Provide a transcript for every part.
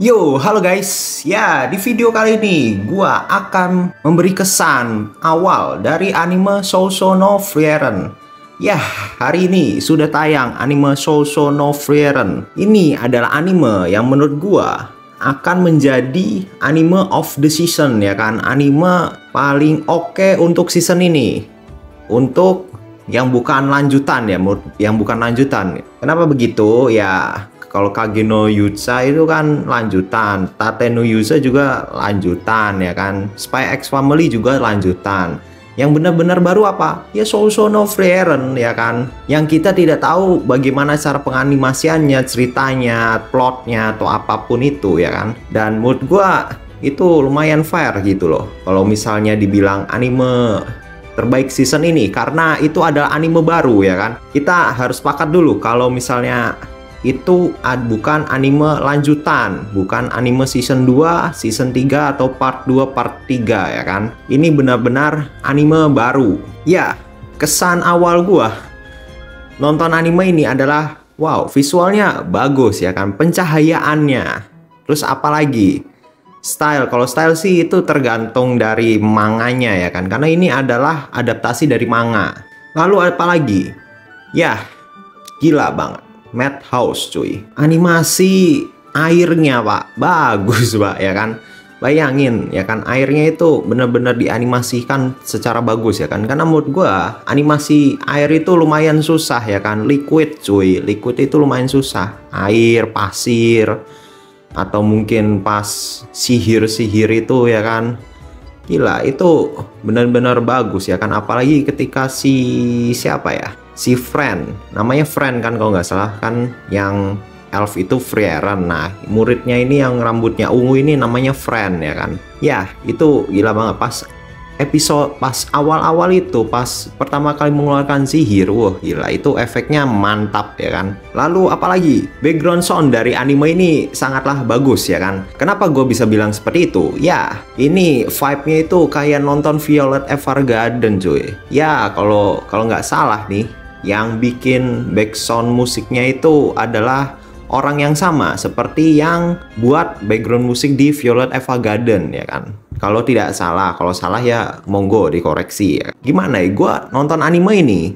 Yo, halo guys. Ya, di video kali ini gua akan memberi kesan awal dari anime Shoujo no Frieren. Ya, hari ini sudah tayang anime Shoujo no Frieren. Ini adalah anime yang menurut gua akan menjadi anime of the season, ya kan? Anime paling oke untuk season ini. Untuk yang bukan lanjutan ya, yang bukan lanjutan. Kenapa begitu? Ya, kalau Kage no Yuza itu kan lanjutan, Tate no Yuza juga lanjutan, ya kan. Spy X Family juga lanjutan. Yang benar-benar baru apa? Ya Shoujo no Frieren, ya kan. Yang kita tidak tahu bagaimana cara penganimasiannya, ceritanya, plotnya atau apapun itu, ya kan. Dan menurut gua itu lumayan fair gitu loh. Kalau misalnya dibilang anime terbaik season ini, karena itu adalah anime baru, ya kan. Kita harus sepakat dulu kalau misalnya itu bukan anime lanjutan, bukan anime season 2, season 3 atau part 2, part 3, ya kan. Ini benar-benar anime baru. Ya, kesan awal gua nonton anime ini adalah wow, visualnya bagus, ya kan. Pencahayaannya. Terus apalagi? Style, kalau style sih itu tergantung dari manganya, ya kan. Karena ini adalah adaptasi dari manga. Lalu apalagi? Ya, gila banget. Madhouse cuy, animasi airnya pak bagus pak, ya kan. Bayangin ya kan, airnya itu bener-bener dianimasikan secara bagus, ya kan. Karena menurut gua animasi air itu lumayan susah, ya kan. Liquid cuy, liquid itu lumayan susah. Air, pasir, atau mungkin pas sihir-sihir itu, ya kan. Gila, itu bener-bener bagus, ya kan. Apalagi ketika siapa ya, si Friend, namanya Friend kan kalau nggak salah kan, yang elf itu Frieren. Nah, muridnya ini yang rambutnya ungu ini namanya Friend, ya kan. Ya, itu gila banget pas episode, pas awal-awal itu, pas pertama kali mengeluarkan sihir. Wah, gila, itu efeknya mantap, ya kan. Lalu apalagi, background sound dari anime ini sangatlah bagus, ya kan. Kenapa gue bisa bilang seperti itu? Ya, ini vibe-nya itu kayak nonton Violet Evergarden cuy. Ya, kalau nggak salah nih, yang bikin background musiknya itu adalah orang yang sama seperti yang buat background musik di Violet Evergarden, ya kan. Kalau tidak salah, kalau salah ya monggo dikoreksi, ya. Gimana ya, gue nonton anime ini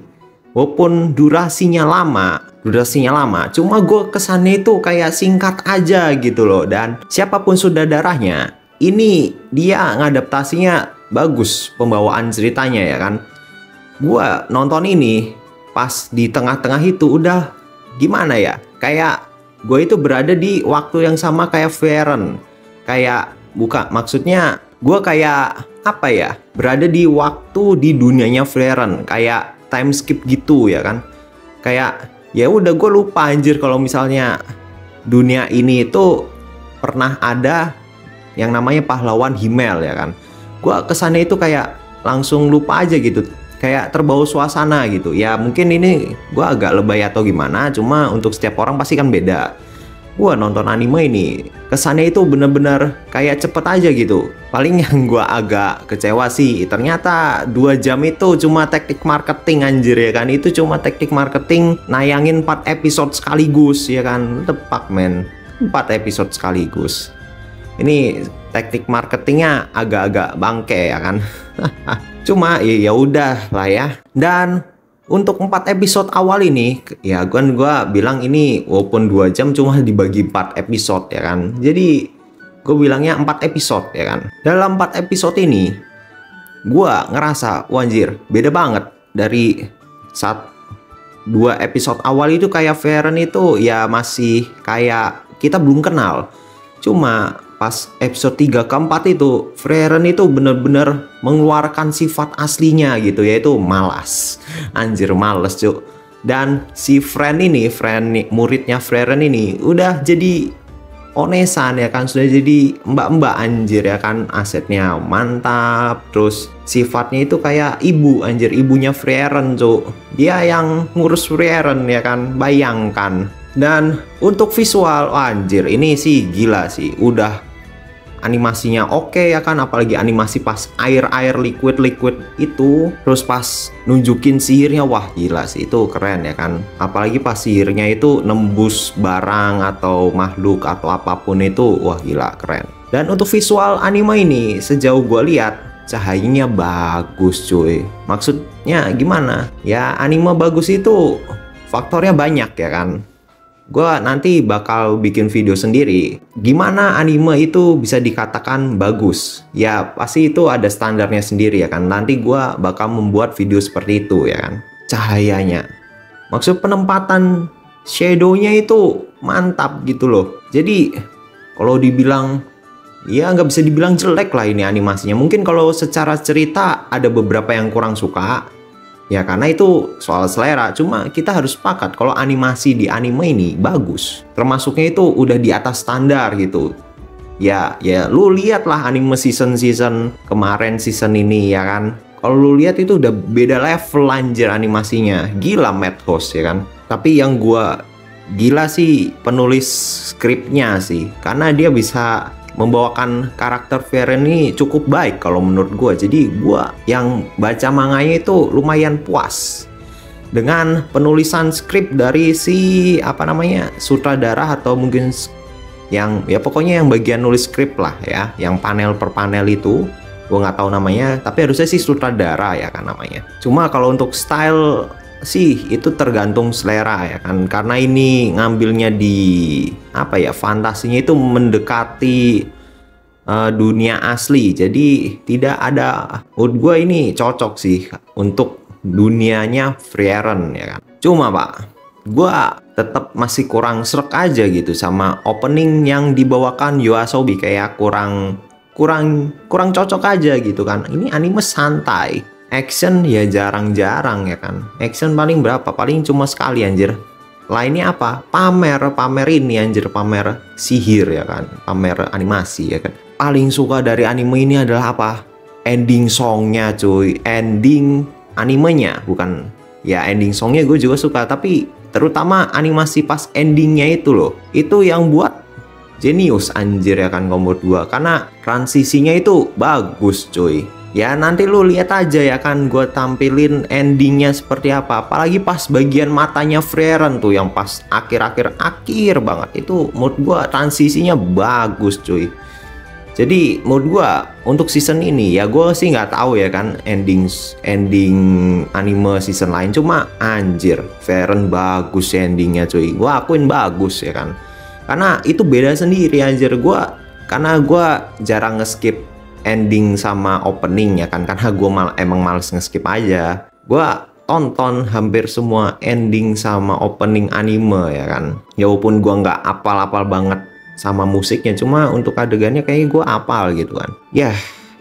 walaupun durasinya lama, cuma gue kesannya itu kayak singkat aja gitu loh. Dan siapapun sutradaranya, ini dia ngadaptasinya bagus, pembawaan ceritanya, ya kan. Gue nonton ini pas di tengah-tengah itu udah gimana ya, kayak gue itu berada di waktu yang sama kayak Frieren. Kayak maksudnya gue kayak apa ya, berada di waktu di dunianya Frieren, kayak time skip gitu, ya kan. Kayak ya udah, gue lupa anjir kalau misalnya dunia ini itu pernah ada yang namanya pahlawan Himmel, ya kan. Gue kesannya itu kayak langsung lupa aja gitu, kayak terbawa suasana gitu. Ya mungkin ini gue agak lebay atau gimana, cuma untuk setiap orang pasti kan beda. Gue nonton anime ini kesannya itu bener-bener kayak cepet aja gitu. Paling yang gue agak kecewa sih, ternyata 2 jam itu cuma teknik marketing anjir, ya kan. Itu cuma teknik marketing nayangin 4 episode sekaligus, ya kan. Tepak men, 4 episode sekaligus. Ini teknik marketingnya agak-agak bangke, ya kan. Cuma ya udah lah ya. Dan untuk 4 episode awal ini, ya gue bilang ini walaupun 2 jam cuma dibagi 4 episode, ya kan. Jadi gue bilangnya 4 episode, ya kan. Dalam 4 episode ini gue ngerasa wanjir beda banget dari 2 episode awal itu. Kayak Frieren itu ya masih kayak kita belum kenal. Cuma pas episode 3 ke 4 itu Frieren itu bener-bener mengeluarkan sifat aslinya gitu, yaitu malas. Anjir, males cuk. Dan si Friend muridnya Frieren ini udah jadi onesan, ya kan. Sudah jadi mbak-mbak anjir, ya kan. Asetnya mantap, terus sifatnya itu kayak ibu anjir, ibunya Frieren cuk. Dia yang ngurus Frieren, ya kan. Bayangkan. Dan untuk visual, anjir ini sih gila sih, udah animasinya oke ya kan, apalagi animasi pas air liquid itu, terus pas nunjukin sihirnya, wah gila sih, itu keren ya kan. Apalagi pas sihirnya itu nembus barang atau makhluk atau apapun itu, wah gila keren. Dan untuk visual anime ini sejauh gue lihat cahayanya bagus cuy. Maksudnya gimana ya, anime bagus itu faktornya banyak ya kan. Gue nanti bakal bikin video sendiri gimana anime itu bisa dikatakan bagus. Ya pasti itu ada standarnya sendiri ya kan. Nanti gue bakal membuat video seperti itu ya kan. Cahayanya, maksud penempatan shadownya itu mantap gitu loh. Jadi kalau dibilang ya nggak bisa dibilang jelek lah ini animasinya. Mungkin kalau secara cerita ada beberapa yang kurang suka, ya karena itu soal selera. Cuma kita harus sepakat kalau animasi di anime ini bagus. Termasuknya itu udah di atas standar gitu. Ya lu lihatlah anime season kemarin, season ini ya kan. Kalau lu lihat itu udah beda level anjir animasinya. Gila Madhouse ya kan. Tapi yang gua gila sih penulis skripnya sih. Karena dia bisa membawakan karakter Frieren ini cukup baik kalau menurut gue. Jadi gue yang baca manganya itu lumayan puas dengan penulisan skrip dari si sutradara atau mungkin yang ya pokoknya yang bagian nulis skrip lah ya, yang panel per panel itu gue nggak tahu namanya, tapi harusnya sih sutradara ya kan namanya. Cuma kalau untuk style sih itu tergantung selera ya kan, karena ini ngambilnya di fantasinya itu mendekati dunia asli, jadi tidak ada, menurut gue ini cocok sih untuk dunianya Frieren ya kan. Cuma pak, gue tetap masih kurang srek aja gitu sama opening yang dibawakan YOASOBI, kayak kurang cocok aja gitu kan. Ini anime santai. Action ya jarang-jarang ya kan. Action paling berapa? Paling cuma sekali anjir. Lainnya apa? Pamer ini anjir, pamer sihir ya kan. Pamer animasi ya kan. Paling suka dari anime ini adalah apa? Ending songnya cuy. Ending animenya, bukan ya, ending songnya gue juga suka. Tapi terutama animasi pas endingnya itu loh. Itu yang buat jenius anjir ya kan menurut gue. Karena transisinya itu bagus cuy. Ya nanti lu lihat aja ya kan, gue tampilin endingnya seperti apa. Apalagi pas bagian matanya Frieren tuh yang pas akhir banget. Itu menurut gue transisinya bagus cuy. Jadi menurut gue untuk season ini ya gue sih nggak tahu ya kan ending anime season lain. Cuma anjir Frieren bagus endingnya cuy. Gue akuin bagus ya kan. Karena itu beda sendiri anjir. Karena gue jarang nge-skip ending sama opening ya kan, karena gue emang males nge-skip aja. Gue tonton hampir semua ending sama opening anime ya kan. Ya walaupun gue nggak apal-apal banget sama musiknya, cuma untuk adegannya kayaknya gue apal gitu kan. Yah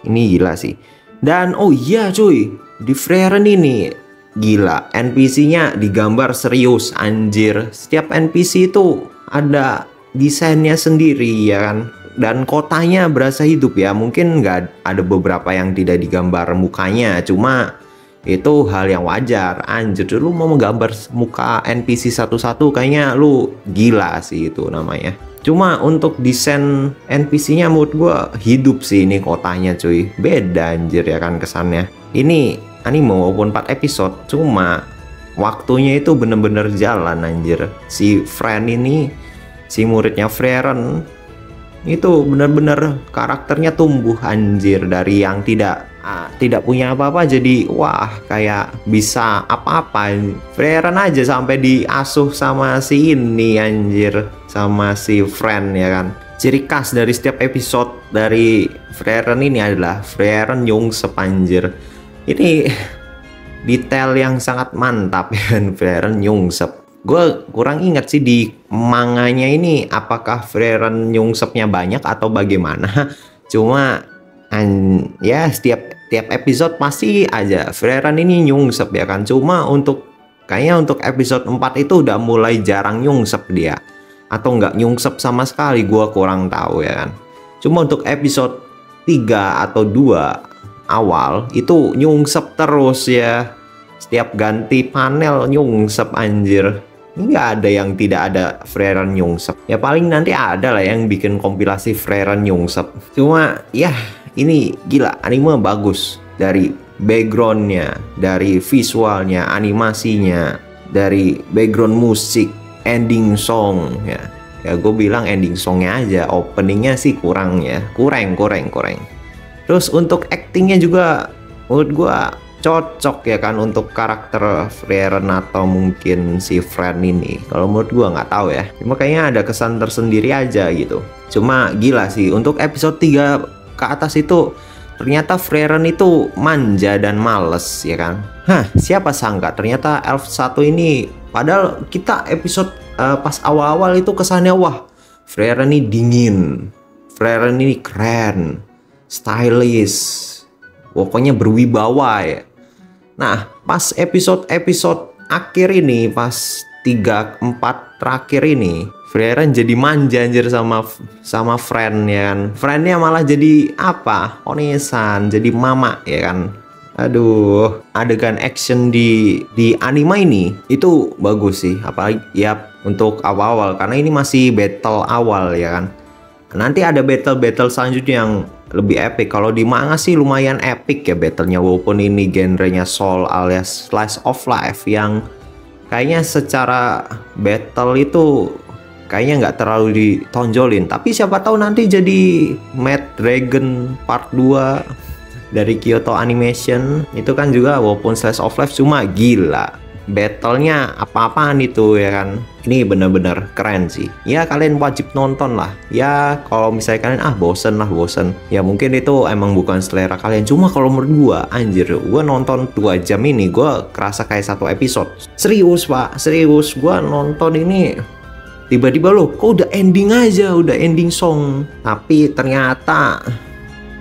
ini gila sih. Dan oh iya cuy, di Frieren ini gila, NPC-nya digambar serius anjir. Setiap NPC itu ada desainnya sendiri ya kan. Dan kotanya berasa hidup ya. Mungkin nggak ada beberapa yang tidak digambar mukanya, cuma itu hal yang wajar. Anjir, lu mau menggambar muka NPC satu-satu kayaknya lu gila sih itu namanya. Cuma untuk desain NPC-nya menurut gua hidup sih ini kotanya cuy. Beda anjir ya kan kesannya. Ini anime walaupun 4 episode, cuma waktunya itu bener-bener jalan anjir. Si Fran ini, si muridnya Frieren, itu bener-bener karakternya tumbuh anjir, dari yang tidak punya apa-apa jadi wah kayak bisa apa-apa. Frieren aja sampai diasuh sama si ini anjir, sama si Friend ya kan. Ciri khas dari setiap episode dari Frieren ini adalah Frieren nyungsep anjir. Ini detail yang sangat mantap ya kan, Frieren nyungsep. Gue kurang ingat sih di manganya ini apakah Frieren nyungsepnya banyak atau bagaimana. Cuma ya tiap episode pasti aja Frieren ini nyungsep ya kan. Cuma kayaknya untuk episode 4 itu udah mulai jarang nyungsep dia, atau nggak nyungsep sama sekali, gue kurang tahu ya kan. Cuma untuk episode 3 atau 2 awal itu nyungsep terus ya. Setiap ganti panel nyungsep anjir. nggak ada yang tidak ada Frieren Yungsep. Ya paling nanti ada lah yang bikin kompilasi Frieren Yungsep. Cuma ya ini gila, anime bagus. Dari backgroundnya, dari visualnya, animasinya, dari background musik, ending song ya. Ya gue bilang ending songnya aja, openingnya sih kurang ya, kurang. Terus untuk actingnya juga menurut gue cocok ya kan untuk karakter Frieren atau mungkin si Fren ini. Kalau menurut gue nggak tahu ya, cuma kayaknya ada kesan tersendiri aja gitu. Cuma gila sih untuk episode 3 ke atas itu ternyata Frieren itu manja dan males ya kan. Siapa sangka ternyata Elf 1 ini, padahal kita episode pas awal-awal itu kesannya wah Frieren ini dingin, Frieren ini keren, stylish, pokoknya berwibawa ya. Nah pas episode akhir ini, pas 3-4 terakhir ini, Frieren jadi manja anjir sama Fren ya kan. Frennya malah jadi apa? Onesan, jadi mama ya kan. Aduh, adegan action di anime ini itu bagus sih, apalagi ya untuk awal-awal karena ini masih battle awal ya kan. Nanti ada battle selanjutnya yang lebih epic. Kalau di manga sih lumayan epic ya battlenya, walaupun ini genrenya soul alias slice of life yang kayaknya secara battle itu kayaknya nggak terlalu ditonjolin. Tapi siapa tahu nanti jadi Mad Dragon Part 2 dari Kyoto Animation. Itu kan juga walaupun slice of life cuma gila, battlenya apa-apaan itu ya kan. Ini bener-bener keren sih ya, kalian wajib nonton lah ya. Kalau misalnya kalian bosen ya mungkin itu emang bukan selera kalian. Cuma kalau menurut gua anjir, gua nonton 2 jam ini gua kerasa kayak 1 episode. Serius pak, serius gua nonton ini tiba-tiba loh kok udah ending aja, udah ending song. Tapi ternyata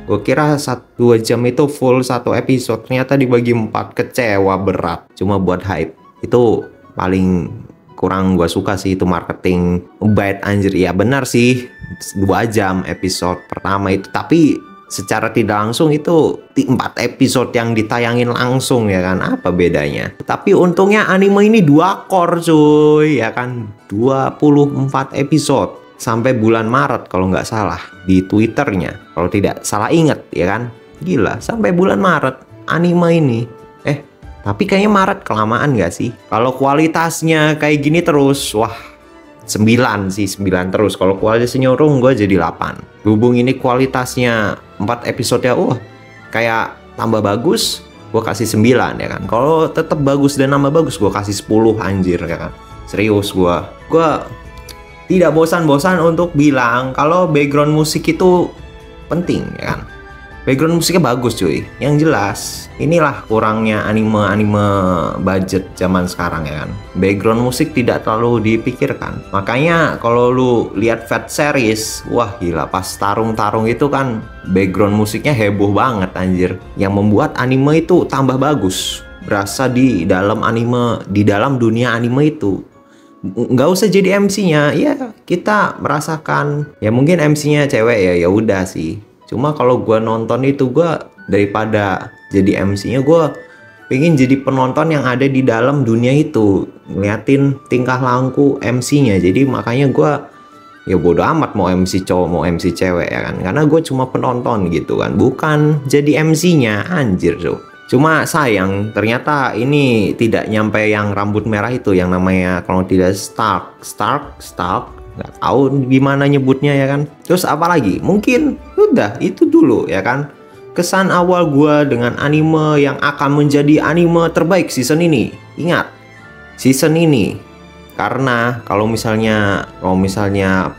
gue kira 1-2 jam itu full 1 episode, ternyata dibagi 4, kecewa berat. Cuma buat hype, itu paling kurang gue suka sih, itu marketing bad anjir. Ya benar sih 2 jam episode pertama itu, tapi secara tidak langsung itu 4 episode yang ditayangin langsung ya kan, apa bedanya. Tapi untungnya anime ini 2 core cuy ya kan, 24 episode sampai bulan Maret kalau nggak salah di Twitternya, kalau tidak salah inget ya kan. Gila, sampai bulan Maret anime ini. Tapi kayaknya Maret kelamaan nggak sih? Kalau kualitasnya kayak gini terus, wah 9 sih, 9 terus. Kalau kualitasnya nyorong gue jadi 8. Hubung ini kualitasnya 4 episode ya, wah kayak tambah bagus, gue kasih 9 ya kan. Kalau tetap bagus dan nambah bagus, gue kasih 10 anjir ya kan. Serius gue tidak bosan-bosan untuk bilang kalau background musik itu penting ya kan. Background musiknya bagus cuy. Yang jelas inilah kurangnya anime budget zaman sekarang ya kan. Background musik tidak terlalu dipikirkan. Makanya kalau lu lihat Fate series, wah gila pas tarung-tarung itu kan background musiknya heboh banget anjir. Yang membuat anime itu tambah bagus. Berasa di dalam anime, di dalam dunia anime itu. Nggak usah jadi MC-nya, ya kita merasakan. Ya mungkin MC-nya cewek ya udah sih. Cuma kalau gue nonton itu, gue daripada jadi MC-nya, gue pengen jadi penonton yang ada di dalam dunia itu, ngeliatin tingkah laku MC-nya. Jadi makanya gue ya bodo amat mau MC cowok mau MC cewek ya kan, karena gue cuma penonton gitu kan, bukan jadi MC-nya anjir tuh. Cuma sayang ternyata ini tidak nyampe yang rambut merah itu, yang namanya kalau tidak Stark, nggak tahu gimana nyebutnya ya kan. Terus apalagi mungkin udah itu dulu ya kan kesan awal gue dengan anime yang akan menjadi anime terbaik season ini. Ingat season ini, karena kalau misalnya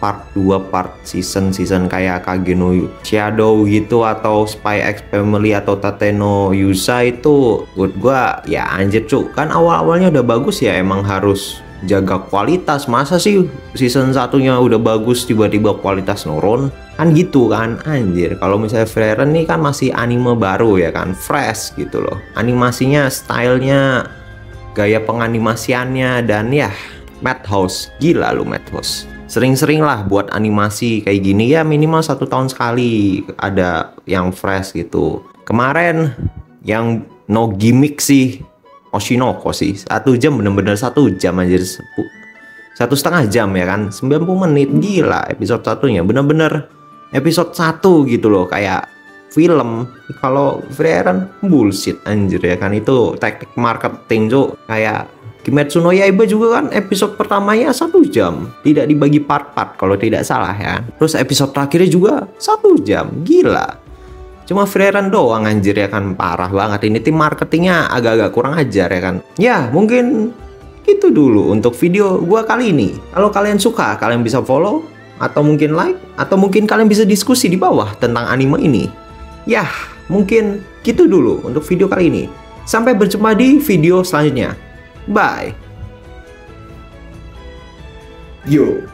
part 2 part season kayak Kage no Shadow gitu atau Spy X Family atau Tate no Yusa itu buat gua ya anjir cuk, kan awal-awalnya udah bagus ya, emang harus jaga kualitas. Masa sih season satunya udah bagus tiba-tiba kualitas nurun kan gitu kan anjir. Kalau misalnya Frieren nih kan masih anime baru ya kan, fresh gitu loh, animasinya, stylenya, gaya penganimasiannya, dan ya Madhouse, gila lu Madhouse. Sering-sering lah buat animasi kayak gini ya, minimal 1 tahun sekali ada yang fresh gitu. Kemarin yang no gimmick sih Oshinoko sih, 1 jam, bener-bener 1 jam anjir. 1,5 jam ya kan, 90 menit. Gila episode satunya, bener-bener episode 1 gitu loh, kayak film. Kalau Free Iron bullshit anjir ya kan, itu teknik marketing cuk. Kayak Kimetsu no Yaiba juga kan episode pertamanya 1 jam, tidak dibagi part-part kalau tidak salah ya. Terus episode terakhirnya juga 1 jam, gila. Cuma Free Iron doang anjir ya kan, parah banget ini, tim marketingnya agak-agak kurang ajar ya kan. Ya mungkin itu dulu untuk video gua kali ini. Kalau kalian suka, kalian bisa follow atau mungkin like, atau mungkin kalian bisa diskusi di bawah tentang anime ini. Yah, mungkin gitu dulu untuk video kali ini. Sampai berjumpa di video selanjutnya. Bye. Yo.